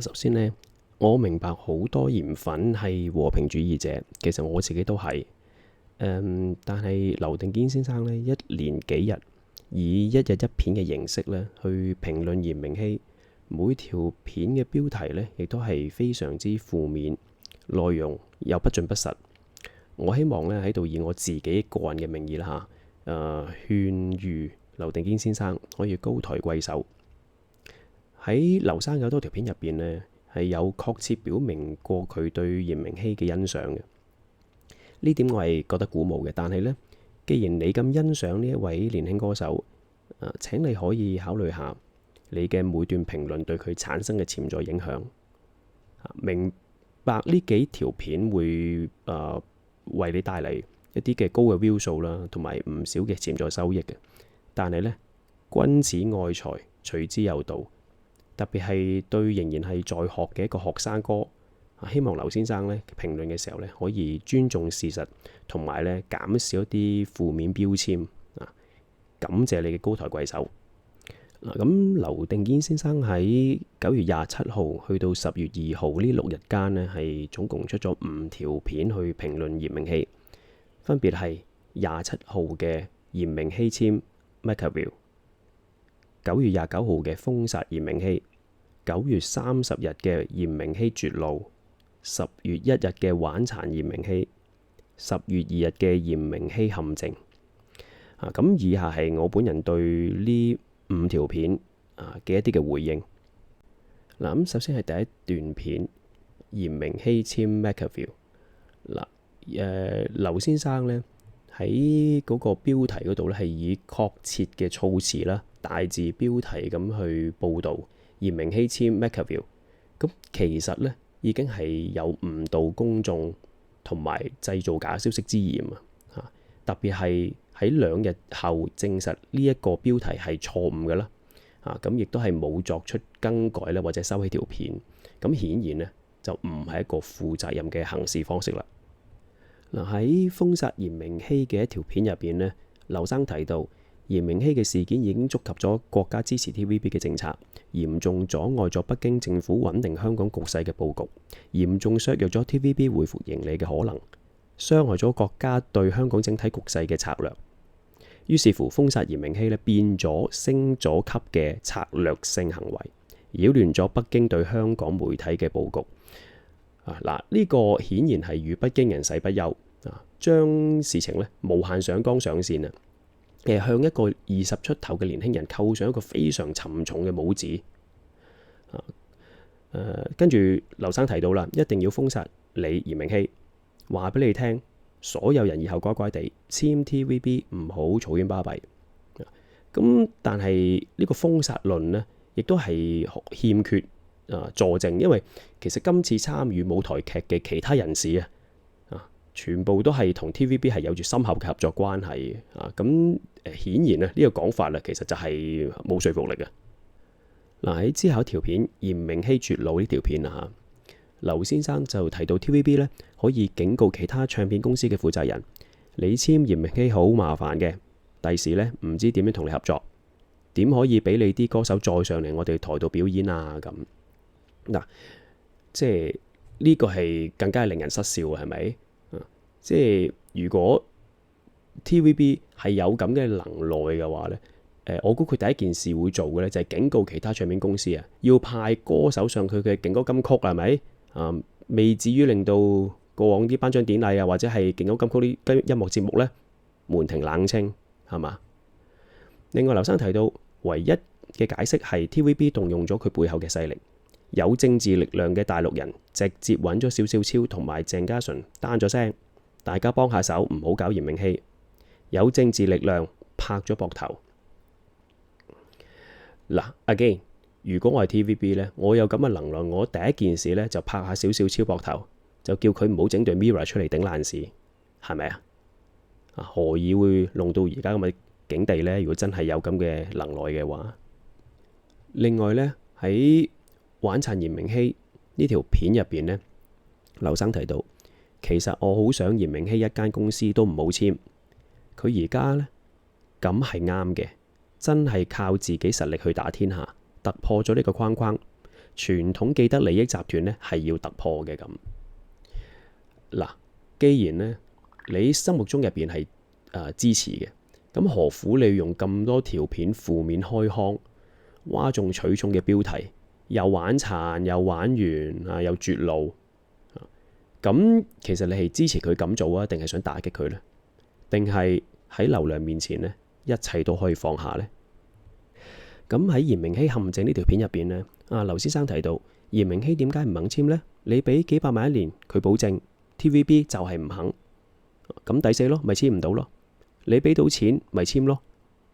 首先呢，我明白好多鹽粉係和平主義者，其實我自己都係。但係劉定堅先生呢，一連幾日以一日一片嘅形式呢去評論嚴明熙，每條片嘅標題呢亦都係非常之負面，內容又不盡不實。我希望呢喺度以我自己個人嘅名義啦嚇，勸喻劉定堅先生可以高抬貴手。喺劉生有多條片入邊呢，係有確切表明過佢對嚴明熙嘅欣賞嘅。呢點我係覺得鼓舞嘅。但係呢，既然你咁欣賞呢一位年輕歌手，請你可以考慮下你嘅每段評論對佢產生嘅潛在影響。明白呢幾條片會為你帶嚟一啲嘅高嘅 view 數啦，同埋唔少嘅潛在收益嘅。但係呢，君子愛財，取之有道。特別係對仍然係在學嘅一個學生哥，希望劉先生咧評論嘅時候咧，可以尊重事實，同埋咧減少一啲負面標籤啊。感謝你嘅高抬貴手。咁劉定堅先生喺9月27號去到10月2號呢6日間呢，係總共出咗5條片去評論嚴明熙，分別係27號嘅嚴明熙簽 MakerVille， 9月29號嘅封殺嚴明熙，9月30日嘅嚴明熙絕路，10月1日嘅玩殘嚴明熙，10月2日嘅嚴明熙陷阱。咁以下係我本人對呢5條片嘅一啲嘅回應。咁首先係第一段片，嚴明熙簽 MakerVille。劉先生呢喺嗰個標題嗰度呢係以確切嘅措辭啦，大字標題咁去報導嚴明熙簽 MakerVille。咁其實呢已經係有誤導公眾同埋製造假消息之嫌啊！特別係喺2日後證實呢一個標題係錯誤嘅啦，咁亦都係冇作出更改啦，或者收起條片。咁顯然呢就唔係一個負責任嘅行事方式啦。喺封殺嚴明熙嘅一條片入邊呢，劉生提到嚴明熙嘅事件已經觸及咗國家支持 TVB 嘅政策，嚴重阻礙咗北京政府穩定香港局勢嘅佈局，嚴重削弱咗 TVB 恢復盈利嘅可能，傷害咗國家對香港整體局勢嘅策略。於是乎，封殺嚴明熙咧變咗升咗級嘅策略性行為，擾亂咗北京對香港媒體嘅佈局。呢個顯然係與北京人誓不休，將事情咧無限上綱上線啊！向一個20出頭嘅年輕人扣上一個非常沉重嘅帽子。跟住劉生提到啦，一定要封殺你嚴明熙，話俾你聽，所有人以後乖乖地簽 TVB，唔好嘈喧巴閉。咁但係呢個封殺論呢，亦都係欠缺佐證，因為其實今次參與舞台劇嘅其他人士全部都係同 TVB 係有住深厚嘅合作關係嘅。咁顯然呢個講法其實就係冇說服力嘅。喺之後一條片嚴明熙絕路呢條片劉先生就提到 TVB 呢可以警告其他唱片公司嘅負責人，你簽嚴明熙好麻煩嘅，第時呢唔知點樣同你合作，點可以俾你啲歌手再上嚟我哋台度表演啊？咁即係呢個係更加令人失笑嘅，係咪？即係如果 TVB 係有咁嘅能耐嘅話呢，我估佢第一件事會做嘅呢，就係警告其他唱片公司要派歌手上佢嘅勁歌金曲，係咪？未至於令到過往啲頒獎典禮或者係勁歌金曲啲音樂節目呢門庭冷清，係嘛？另外，劉生提到唯一嘅解釋係 TVB 動用咗佢背後嘅勢力，有政治力量嘅大陸人直接揾咗邵少超同埋鄭家純單咗聲，大家幫下手，唔好搞嚴明熙。有政治力量拍咗膊頭。again， 如果我係 TVB 呢，我有咁嘅能耐，我第一件事呢就拍下邵少超膊頭，就叫佢唔好整對 Mirror 出嚟頂爛事，係咪啊？何以會弄到而家咁嘅境地呢？如果真係有咁嘅能耐嘅話，另外呢，喺玩殘嚴明熙呢條片入邊呢，劉生提到，其實我好想嚴明熙一間公司都唔好簽，佢而家呢，咁係啱嘅，真係靠自己實力去打天下，突破咗呢個框框，傳統既得利益集團呢係要突破嘅咁。嗱，既然呢你心目中入邊係支持嘅，咁何苦你用咁多條片負面開腔、嘩眾取寵嘅標題，又玩殘又玩完又絕路？咁其實你係支持佢咁做啊，定係想打擊佢呢？定係喺流量面前呢，一切都可以放下呢？咁喺嚴明熙陷阱呢條片入邊呢，劉先生提到嚴明熙點解唔肯簽呢？你俾幾百萬一年，佢保證 TVB 就係唔肯，咁抵死咯，咪簽唔到咯。你俾到錢咪簽咯。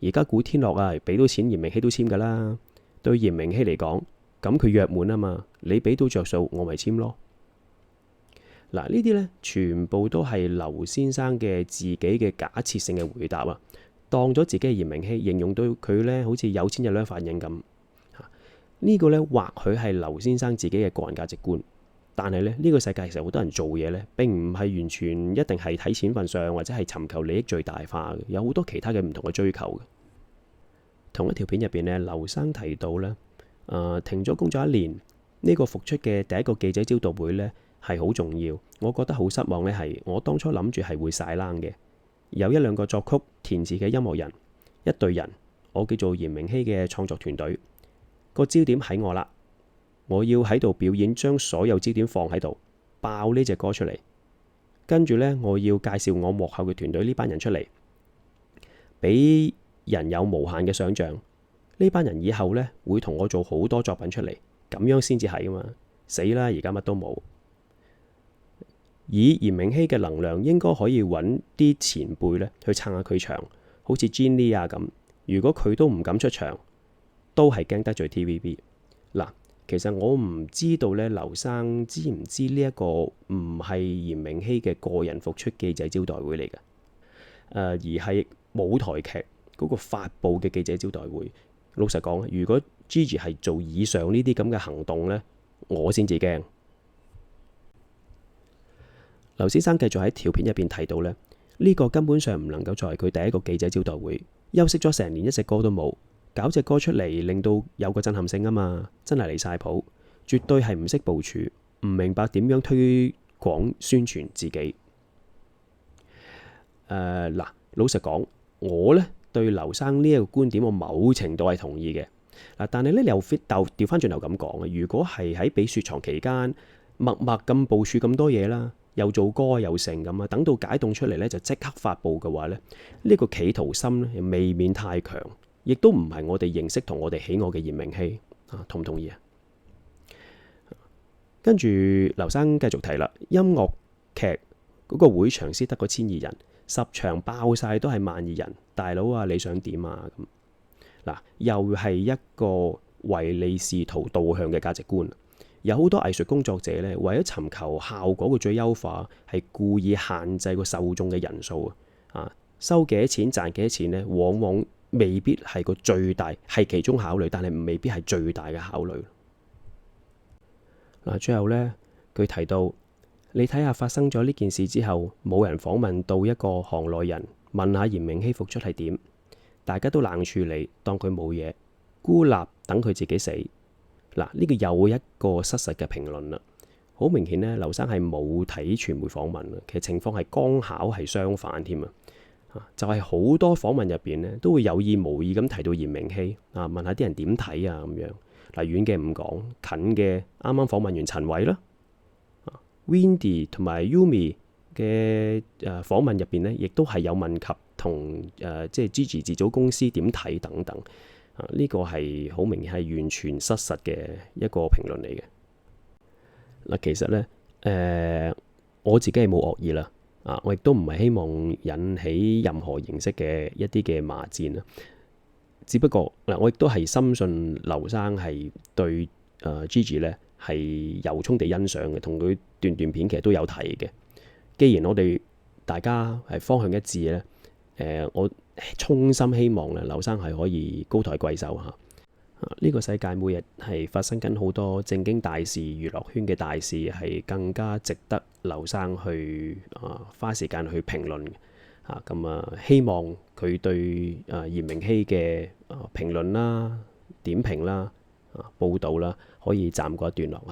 而家古天樂俾到錢嚴明熙都簽噶啦。對嚴明熙嚟講，咁佢約滿啊嘛，你俾到着數我咪簽咯。嗱，呢啲呢，全部都係劉先生嘅自己嘅假設性嘅回答啊，當咗自己係嚴明熙，形容到佢呢好似有錢有兩反應咁。呢個呢，或許係劉先生自己嘅個人價值觀，但係呢個世界其實好多人做嘢呢，並唔係完全一定係睇錢份上，或者係尋求利益最大化嘅，有好多其他嘅唔同嘅追求嘅。同一條片入邊呢，劉生提到呢，停咗工作1年，呢個復出嘅第一個記者招待會呢，係好重要。我覺得好失望呢，係我當初諗住係會晒冷嘅，有1-2個作曲填詞嘅音樂人，一隊人，我叫做嚴明熙嘅創作團隊，個焦點喺我啦，我要喺度表演，將所有焦點放喺度，爆呢隻歌出嚟，跟住呢，我要介紹我幕後嘅團隊呢班人出嚟，俾人有無限嘅想像。呢班人以後呢，會同我做好多作品出嚟，咁樣先至係啊嘛。死啦，而家乜都冇。以嚴明熙嘅能量，應該可以揾啲前輩呢去撐下佢場，好似 Jenny 咁。如果佢都唔敢出場，都係驚得罪 TVB。嗱，其實我唔知道呢，劉生知唔知呢一個唔係嚴明熙嘅個人復出記者招待會嚟嘅，而係舞台劇嗰個發佈嘅記者招待會。老實講，如果 Gigi 係做以上呢啲咁嘅行動呢，我先至驚。劉先生繼續喺條片入邊提到呢，呢個根本上唔能夠作為佢第一個記者招待會。休息咗成年，一隻歌都冇，搞隻歌出嚟令到有個震撼性啊嘛，真係離晒譜，絕對係唔識部署，唔明白點樣推廣宣傳自己。嗱，老實講，我呢對劉生呢一個觀點，我某程度係同意嘅。但係呢，又調翻轉頭咁講啊，如果係喺比雪藏期間默默咁部署咁多嘢啦，又做歌又成咁啊，等到解凍出嚟呢，就即刻發布嘅話呢，呢個企圖心呢，未免太強，亦都唔係我哋認識同我哋喜愛嘅嚴明熙啊，同唔同意啊？跟住劉生繼續提啦，音樂劇嗰個會場先得個1200人，10場爆晒都係12000人，大佬啊，你想點啊？咁嗱，又係一個唯利是圖導向嘅價值觀。有好多藝術工作者呢，為咗尋求效果嘅最優化，係故意限制個受眾嘅人數啊！收幾多錢賺幾多錢呢，往往未必係個最大，係其中考慮，但係未必係最大嘅考慮。最後呢，佢提到，你睇下發生咗呢件事之後，冇人訪問到一個行內人問下嚴明熙復出係點，大家都冷處理，當佢冇嘢，孤立等佢自己死。嗱，呢個又一個失實嘅評論啦。好明顯呢，劉生係冇睇傳媒訪問，其實情況係剛巧係相反添啊！就係好多訪問入邊呢，都會有意無意咁提到嚴明熙啊，問下啲人點睇啊咁樣。嗱，遠嘅唔講，近嘅啱啱訪問完陳偉啦，Windy 同埋 Yumi 嘅訪問入邊呢，亦都係有問及同即係 Gigi 自組公司點睇等等。呢個係好明顯係完全失實嘅一個評論嚟嘅。嗱，其實呢，我自己係冇惡意啦，我亦都唔係希望引起任何形式嘅一啲嘅罵戰啦。只不過我亦都係深信劉生係對Gigi 呢係由衷地欣賞嘅，同佢段片其實都有提嘅。既然我哋大家係方向一致呢，我衷心希望咧，劉生係可以高抬貴手嚇。呢個世界每日係發生緊好多正經大事，娛樂圈嘅大事係更加值得劉生去花時間去評論嘅。咁希望佢對嚴明熙嘅評論啦、點評啦，報導啦，可以暫告一段落啊。